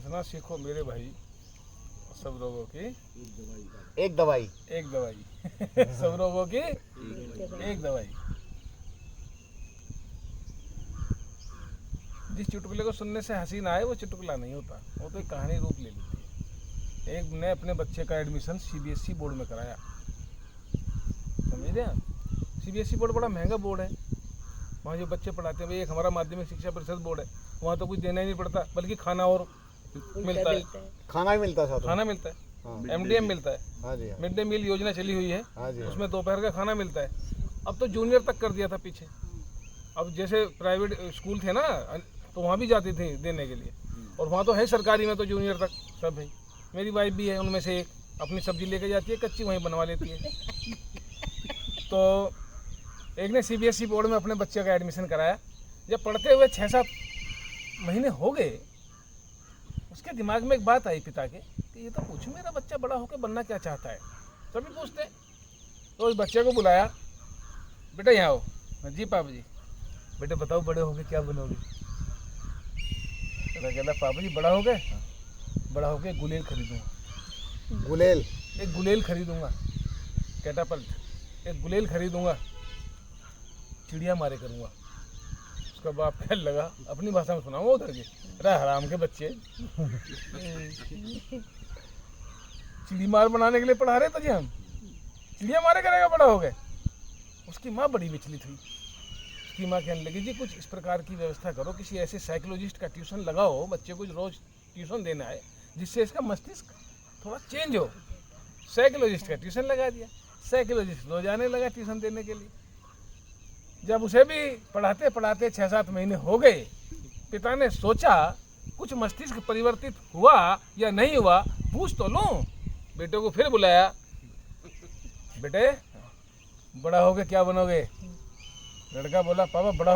इतना सीखो मेरे भाई, सब रोगों की एक दवाई सब रोगों की एक दवाई। जिस चुटकुले को सुनने से हंसी ना आए वो चुटकुला नहीं होता, वो तो एक कहानी रूप ले लेती है। एक ने अपने बच्चे का एडमिशन सीबीएसई बोर्ड में कराया, समझ रहे हैं? सीबीएसई बोर्ड बड़ा महंगा बोर्ड है, वहाँ जो बच्चे पढ़ाते हैं, भाई एक हमारा माध्यमिक शिक्षा परिषद बोर्ड है, वहाँ तो कुछ देना ही नहीं पड़ता, बल्कि खाना और मिलता है, खाना ही मिलता है, खाना मिलता है, एमडीएम मिलता है, हाँ जी, मिड डे मील योजना चली हुई है, हाँ जी, उसमें दोपहर का खाना मिलता है। अब तो जूनियर तक कर दिया था पीछे। अब जैसे प्राइवेट स्कूल थे ना, तो वहाँ भी जाती थी देने के लिए, और वहाँ तो है सरकारी में तो जूनियर तक सब है। मेरी वाइफ भी है उनमें से एक, अपनी सब्जी लेके जाती है, कच्ची वहीं बनवा लेती है। तो एक ने सीबीएसई बोर्ड में अपने बच्चे का एडमिशन कराया। जब पढ़ते हुए 6-7 महीने हो गए, उसके दिमाग में एक बात आई पिता के कि ये तो पूछूं मेरा बच्चा बड़ा होकर बनना क्या चाहता है, सभी पूछते। तो उस बच्चे को बुलाया, बेटा यहाँ आओ। जी पापा जी। बेटे बताओ बड़े होके क्या बनोगे? कहता पापा जी बड़ा हो गए, बड़ा होके गुलेल खरीदूंगा। गुलेल? एक गुलेल खरीदूंगा, कैटापल्ट, एक गुलेल खरीदूंगा, चिड़िया मारे करूंगा। उसका बाप कहने लगा, अपनी भाषा में सुनाऊंगा उधर के, अरे हराम के बच्चे, चिड़ी मार बनाने के लिए पढ़ा रहे तुझे हम, चिड़िया मारे करेगा बड़ा हो गए। उसकी माँ बड़ी विचलित हुई। उसकी माँ कहने लगी, जी कुछ इस प्रकार की व्यवस्था करो, किसी ऐसे साइकोलॉजिस्ट का ट्यूशन लगाओ, बच्चे को रोज ट्यूशन देना है जिससे इसका मस्तिष्क थोड़ा चेंज हो। साइकोलॉजिस्ट का ट्यूशन लगा दिया, साइकोलॉजिस्ट रोज आने लगा ट्यूशन देने के लिए। जब उसे भी पढ़ाते पढ़ाते 6-7 महीने हो गए, पिता ने सोचा कुछ मस्तिष्क परिवर्तित हुआ या नहीं हुआ, पूछ तो लूं। बेटे को फिर बुलाया, बेटे बड़ा होके क्या बनोगे? लड़का बोला, पापा बड़ा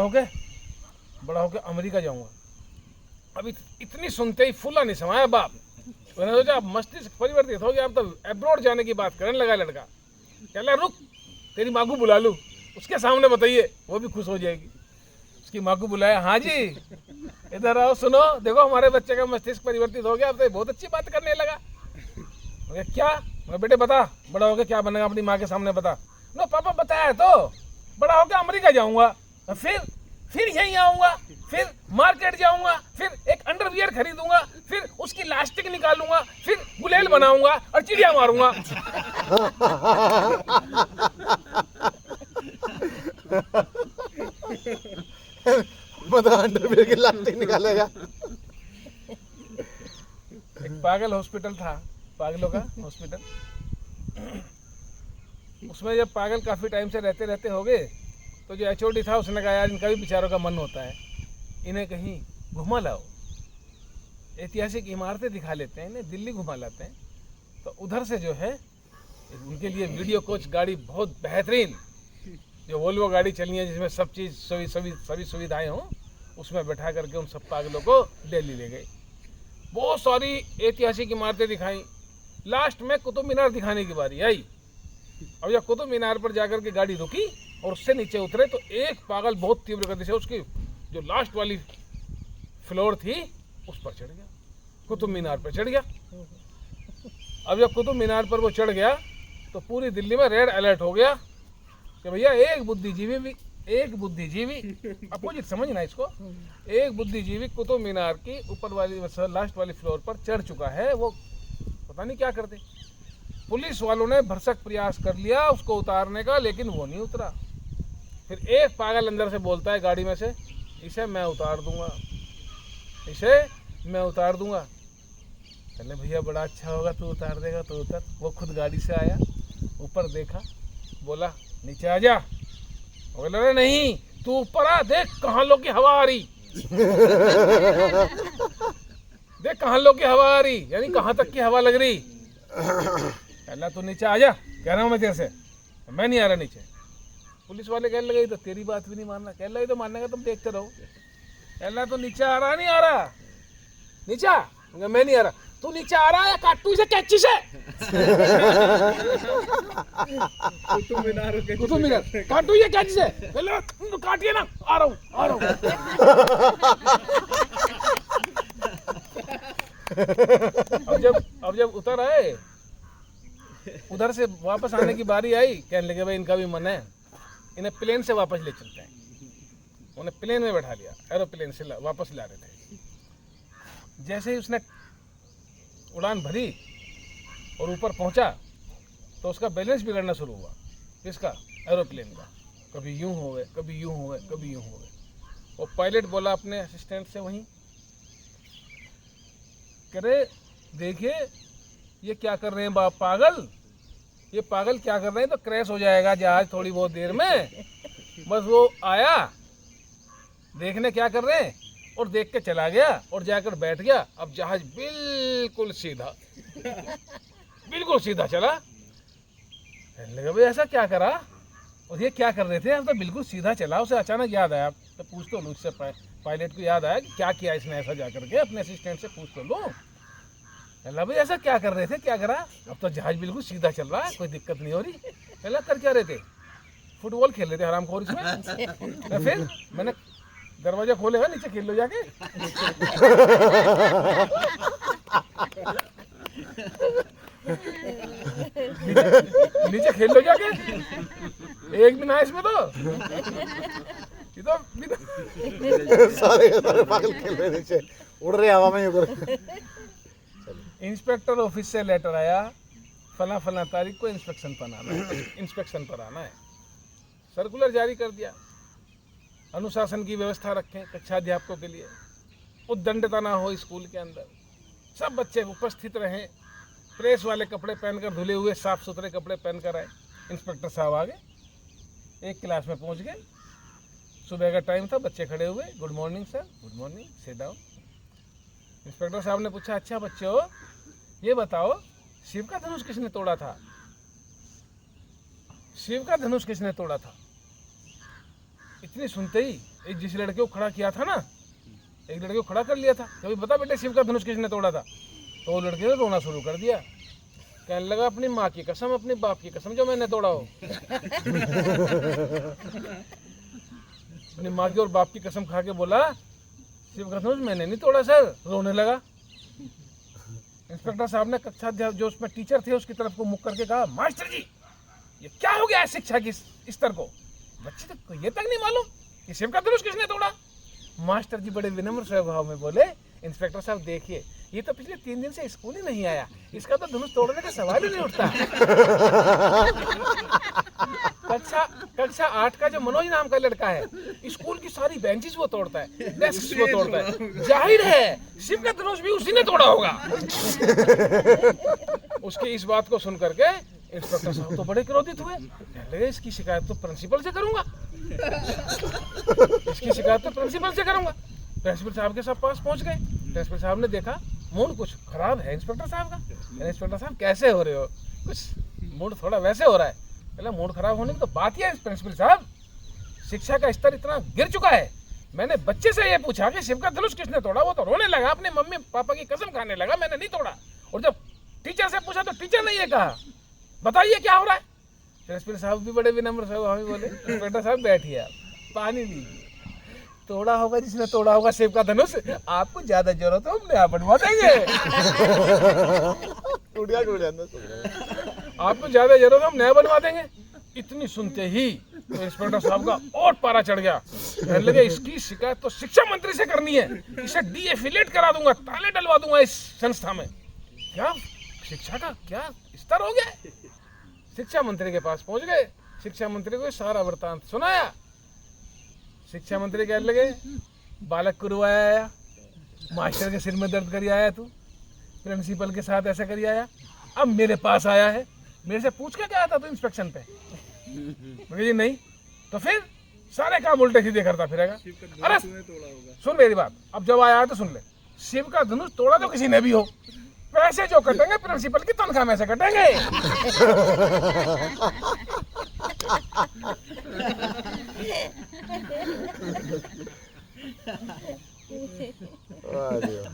होके अमेरिका जाऊंगा। अभी इतनी सुनते ही फूला नहीं समाया बाप। मैंने सोचा अब मस्तिष्क परिवर्तित हो गया, अब तो एब्रॉड जाने की बात करने लगा लड़का। कहला रुक, तेरी माँ को बुला लूं, उसके सामने बताइए, वो भी खुश हो जाएगी। उसकी माँ को बुलाया, हाँ जी इधर आओ, सुनो देखो हमारे बच्चे का मस्तिष्क परिवर्तित हो गया, अब तो बहुत अच्छी बात करने लगा। क्या? मैं बेटे बता बड़ा होकर क्या बनेगा, अपनी माँ के सामने बता। नो पापा बताया तो, बड़ा होकर अमेरिका जाऊंगा, फिर यहीं आऊंगा, फिर मार्केट जाऊंगा, फिर एक अंडरवियर खरीदूंगा, फिर उसकी लास्टिक निकालूंगा, फिर गुलेल बनाऊंगा और चिड़िया मारूंगा। मतलब अंडरवियर की लास्टिक निकालेगा। एक पागल हॉस्पिटल था, पागलों का हॉस्पिटल। उसमें जब पागल काफ़ी टाइम से रहते रहते हो गए, तो जो एचओडी था उसने कहा यार इनका भी बेचारों का मन होता है, इन्हें कहीं घुमा लाओ, ऐतिहासिक इमारतें दिखा लेते हैं, इन्हें दिल्ली घुमा लाते हैं। तो उधर से जो है उनके लिए वीडियो कोच गाड़ी बहुत बेहतरीन, जो वोल्वो गाड़ी चली है जिसमें सब चीज़ सभी सुविधाएं हों, उसमें बैठा करके उन सब पागलों को दिल्ली ले गए। बहुत सारी ऐतिहासिक इमारतें दिखाई। लास्ट में कुतुब मीनार दिखाने की बारी आई। अब जब कुतुब मीनार पर जाकर के गाड़ी रुकी और उससे नीचे उतरे, तो एक पागल बहुत तीव्र गति से उसकी जो लास्ट वाली फ्लोर थी उस पर चढ़ गया, कुतुब मीनार पर चढ़ गया। अब जब कुतुब मीनार पर वो चढ़ गया तो पूरी दिल्ली में रेड अलर्ट हो गया कि भैया एक बुद्धिजीवी अपोजिट समझना इसको, एक बुद्धिजीवी कुतुब मीनार की ऊपर वाली लास्ट वाली फ्लोर पर चढ़ चुका है, वो पता नहीं क्या करते। पुलिस वालों ने भरसक प्रयास कर लिया उसको उतारने का, लेकिन वो नहीं उतरा। फिर एक पागल अंदर से बोलता है गाड़ी में से, इसे मैं उतार दूंगा। कहने भैया बड़ा अच्छा होगा, तू उतार देगा तो उतर। वो खुद गाड़ी से आया, ऊपर देखा, बोला नीचे आ जा। बोला अरे नहीं तू ऊपर आ, देख कहाँ लोग की हवा आ रही, देख कहाँ लोग की हवा आ रही, यानी कहाँ तक की हवा लग रही। कहला तू नीचे आ जा, कह रहा हूँ मैं तेरे से, मैं नहीं आ रहा नीचे। पुलिस वाले कहने लगे तो तेरी बात भी नहीं मानना। कहला ये तो मानने का, तुम देखते रहो। कहला तो नीचे आ रहा नहीं आ रहा, नीचे आ। मैं नहीं आ रहा, तू नीचे आ रहा है, काटू इसे कैंची से। कुतुब मीनार काटू ये कैंची से। काटिए ना, आ रहा हूँ। अब जब उतर आए, उधर से वापस आने की बारी आई, कहने लगे भाई इनका भी मन है, इन्हें प्लेन से वापस ले चलते हैं। उन्हें प्लेन में बैठा लिया, एरोप्लेन से वापस ला रहे थे। जैसे ही उसने उड़ान भरी और ऊपर पहुंचा तो उसका बैलेंस बिगड़ना शुरू हुआ। किसका? एरोप्लेन का। कभी यूं हो गए, कभी यूं हो गए, कभी यूं हो गए। और पायलट बोला अपने असिस्टेंट से वहीं, करे देखिए ये क्या कर रहे हैं बाप पागल, ये पागल क्या कर रहे हैं, तो क्रैश हो जाएगा जहाज थोड़ी बहुत देर में। बस वो आया देखने क्या कर रहे हैं और देख के चला गया और जाकर बैठ गया। अब जहाज बिल्कुल सीधा, बिल्कुल सीधा चला। लगा भाई ऐसा क्या करा और ये क्या कर रहे थे, अब तो बिल्कुल सीधा चला। उसे अचानक याद आया, तो पूछ तो लूँ उससे, पायलट को याद आया कि क्या किया इसने ऐसा, जा करके अपने असिस्टेंट से पूछ तो लूँ। अल्लाह भाई ऐसा क्या कर रहे थे, क्या करा? अब तो जहाज बिल्कुल सीधा चल रहा है, कोई दिक्कत नहीं हो रही। अल्लाह कर क्या रहे थे? फुटबॉल खेल रहे थे हरामखोर इसमें। फिर मैंने दरवाजा खोलेगा, नीचे खेल लो जाके। नीचे खेल लो जाके, एक भी ना इसमें तो सारे के सारे पागल खेल रहे नीचे, उड़ रहे हवा में ऊपर। इंस्पेक्टर ऑफिस से लेटर आया, फला फला तारीख को इंस्पेक्शन पर आना है। सर्कुलर जारी कर दिया, अनुशासन की व्यवस्था रखें कक्षा अध्यापकों के लिए, उद्दंडता ना हो स्कूल के अंदर, सब बच्चे उपस्थित रहें, प्रेस वाले कपड़े पहनकर, धुले हुए साफ सुथरे कपड़े पहनकर आए। इंस्पेक्टर साहब आ गए, एक क्लास में पहुंच गए। सुबह का टाइम था, बच्चे खड़े हुए, good morning sir, good morning, sit down. Inspector साहब ने पूछा, अच्छा बच्चों ये बताओ शिव का धनुष किसने तोड़ा था? शिव का धनुष किसने तोड़ा था? इतनी सुनते ही एक जिस लड़के को खड़ा किया था ना, एक लड़के को खड़ा कर लिया था, कभी बता बेटे शिव का धनुष किसने तोड़ा था? तो वो लड़के ने रोना शुरू कर दिया, कहने लगा अपनी माँ की कसम, अपने बाप की कसम जो मैंने तोड़ा हो। अपनी माँ की और बाप की कसम खा के बोला शिव का धनुष मैंने नहीं तोड़ा सर, रोने लगा। इंस्पेक्टर साहब ने कक्षा जो उसमें टीचर थे उसकी तरफ को मुख करके कहा, मास्टर जी ये क्या हो गया है शिक्षा की स्तर को, बच्चे को ये तक नहीं मालूम कि शिव का धनुष किसने तोड़ा? मास्टर जी बड़े विनम्र स्वभाव में बोले, इंस्पेक्टर साहब देखिए ये तो पिछले 3 दिन से स्कूल ही नहीं आया, इसका तो धनुष तोड़ने का सवाल ही नहीं उठता। कक्षा 8 का जो मनोज नाम का लड़का है, स्कूल की सारी बेंचेस वो तोड़ता है, डेस्क वो तोड़ता है, जाहिर है शिव का धनुष भी उसी ने तोड़ा होगा। उसकी इस बात को सुन करके इंस्पेक्टर साहब तो बड़े क्रोधित हुए, लगे इसकी शिकायत तो प्रिंसिपल से करूंगा, इसकी शिकायत तो प्रिंसिपल से करूंगा। प्रिंसिपल साहब के साथ पास पहुंच गए। प्रिंसिपल साहब ने देखा मूड कुछ खराब है इंस्पेक्टर साहब का। इंस्पेक्टर साहब कैसे हो रहे हो? कुछ मूड थोड़ा वैसे हो रहा है। पहले मूड खराब होने की तो बात ही है प्रिंसिपल साहब, शिक्षा का स्तर इतना गिर चुका है। मैंने बच्चे से ये पूछा कि शिव का धनुष किसने तोड़ा, वो तो रोने लगा, अपने मम्मी पापा की कसम खाने लगा मैंने नहीं तोड़ा। और जब टीचर से पूछा तो टीचर ने ये कहा, बताइए क्या हो रहा है? प्रिंसिपल साहब भी बड़े विनम्र स्वभाव बोले, इंस्पेक्टर साहब बैठिए आप, पानी लीजिए, तोड़ा होगा जिसने तोड़ा होगा शिव का धनुष, आपको ज्यादा जरूरत है हम नया बनवा देंगे। आपको ज्यादा जरूरत है हम नया बनवा देंगे। इतनी सुनते ही तो इंस्पेक्टर साहब का और पारा चढ़ गया, कहने लगे इसकी शिकायत तो शिक्षा मंत्री से करनी है, इसे डीएफिलेट करा दूंगा, ताले डलवा दूंगा इस संस्था में। क्या शिक्षा का क्या स्तर हो गया? शिक्षा मंत्री के पास पहुंच गए, शिक्षा मंत्री को सारा वृतांत सुनाया। शिक्षा मंत्री कहने लगे बालक को रुआया आया, मास्टर के सिर में दर्द करी आया, तू प्रिंसिपल के साथ ऐसा करी आया, अब मेरे पास आया है, मेरे से पूछ के क्या आता तू इंस्पेक्शन पे? जी नहीं, तो फिर सारे काम उल्टे सीधे करता फिरेगा। अरे सुन मेरी बात, अब जब आया है तो सुन ले, शिव का धनुष तोड़ा तो किसी ने भी हो, पैसे जो कटेंगे प्रिंसिपल की तनख्वाह में से कटेंगे। वाह